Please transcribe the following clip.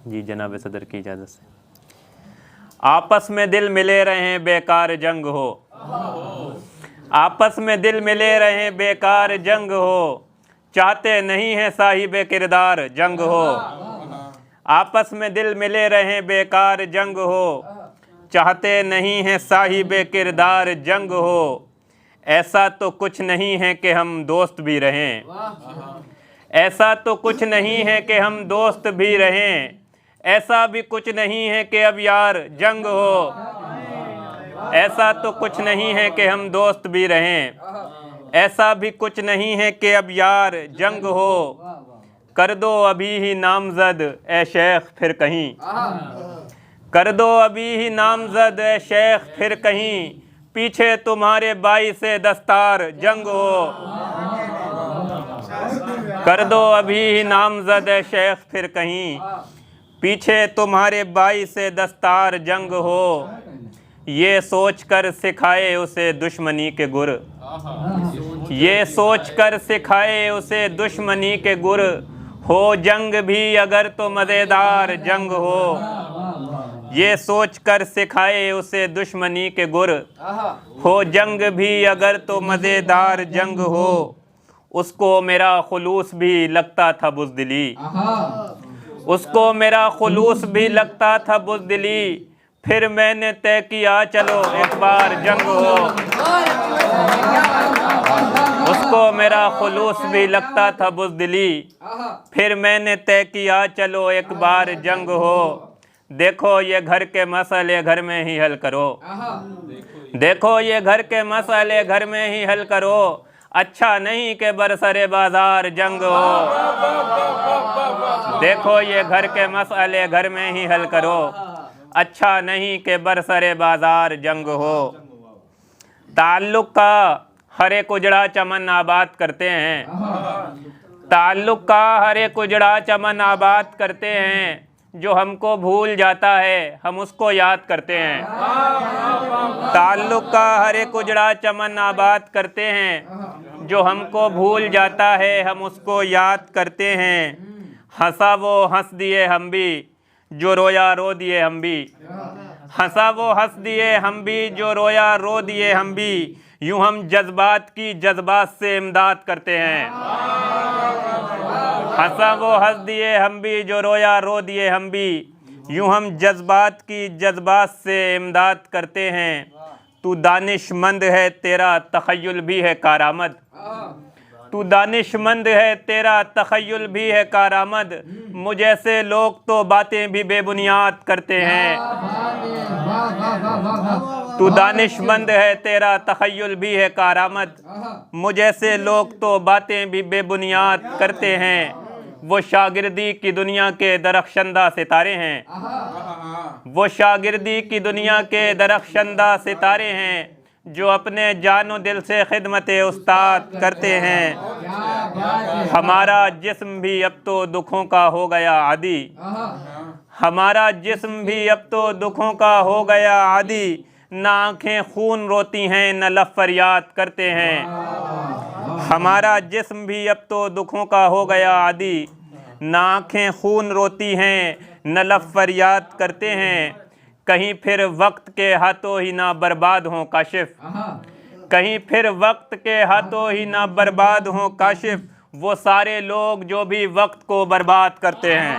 जी जनाब सदर की इजाज़त से। आपस में दिल मिले रहें बेकार जंग हो, आपस में दिल मिले रहें बेकार जंग हो, चाहते नहीं हैं साहिबे किरदार जंग हो। आपस में दिल मिले रहें बेकार जंग हो, चाहते नहीं हैं साहिबे किरदार जंग हो। ऐसा तो कुछ नहीं है कि हम दोस्त भी रहें, ऐसा तो कुछ नहीं है कि हम दोस्त भी रहें, ऐसा भी कुछ नहीं है कि अब यार जंग हो। ऐसा तो कुछ नहीं है कि हम दोस्त भी रहें, ऐसा भी कुछ नहीं है कि अब यार जंग हो। कर दो अभी ही नामजद ए शेख फिर कहीं, कर दो अभी ही नामजद ए शेख फिर कहीं, पीछे तुम्हारे बाई से दस्तार जंग हो। कर दो अभी ही नामजद ए शेख फिर कहीं, पीछे तुम्हारे बाई से दस्तार जंग हो। ये सोच कर सिखाए उसे दुश्मनी के गुर, ये सोच कर सिखाए उसे दुश्मनी के गुर, हो जंग भी अगर तो मज़ेदार जंग हो। ये सोच कर सिखाए उसे दुश्मनी के गुर, हो जंग भी अगर तो मज़ेदार जंग हो। उसको मेरा खुलूस भी लगता था बुज़दिली, उसको मेरा खुलूस भी लगता था बुज़दिली, फिर मैंने तय किया चलो एक बार जंग हो। उसको मेरा खुलूस भी लगता था बुज़दिली, फिर मैंने तय किया चलो एक बार जंग हो। देखो ये घर के मसले घर में ही हल करो, देखो ये घर के मसले घर में ही हल करो, अच्छा नहीं कि बरसरे बाजार जंग हो। देखो ये घर के मसले घर में ही हल करो, अच्छा नहीं कि बरसरे बाजार जंग हो। ताल्लुक़ का हर एक उजड़ा चमन आबाद करते हैं, ताल्लुक़ का हर एक उजड़ा चमन आबाद करते हैं, जो हमको भूल जाता है हम उसको याद करते हैं। ताल्लुक़ का हर एक उजड़ा चमन आबाद करते हैं, जो हमको भूल जाता है हम उसको याद करते हैं। हंसा वो हंस दिए हम भी, जो रोया रो दिए हम भी, हंसा वो हंस दिए हम भी, जो रोया रो दिए हम भी, यूं हम जज्बात की जज्बात से इमदाद करते हैं। हंसा वो हंस दिए हम भी, जो रोया रो दिए हम भी, यूं हम जज्बात की जज्बात से इमदाद करते हैं। तू दानिशमंद है तेरा तख़य्युल भी है कारामद, तू दानिशमंद है तेरा तख़य्युल भी है कारामद, मुझे से लोग तो बातें भी बेबुनियाद करते हैं। तू दानिशमंद है तेरा तख़य्युल भी है कारामद, मुझे से लोग तो बातें भी बेबुनियाद करते हैं। वो शागिर्दी की दुनिया के दरख्शंदा सितारे हैं, वो शागिर्दी की दुनिया के दरख्शंदा सितारे हैं, जो अपने जानो दिल से खिदमत उस्ताद करते हैं। हमारा जिस्म भी अब तो दुखों का हो गया आदी, हमारा जिस्म भी अब तो दुखों का हो गया आदी, ना आँखें खून रोती हैं न लब फरियाद करते हैं। हमारा जिस्म भी अब तो दुखों का हो गया आदी, ना आँखें खून रोती हैं न लब फरियाद करते हैं। कहीं फिर वक्त के हाथों ही ना बर्बाद हों काशिफ, कहीं फिर वक्त के हाथों ही ना बर्बाद हों काशिफ, वो सारे लोग जो भी वक्त को बर्बाद करते हैं।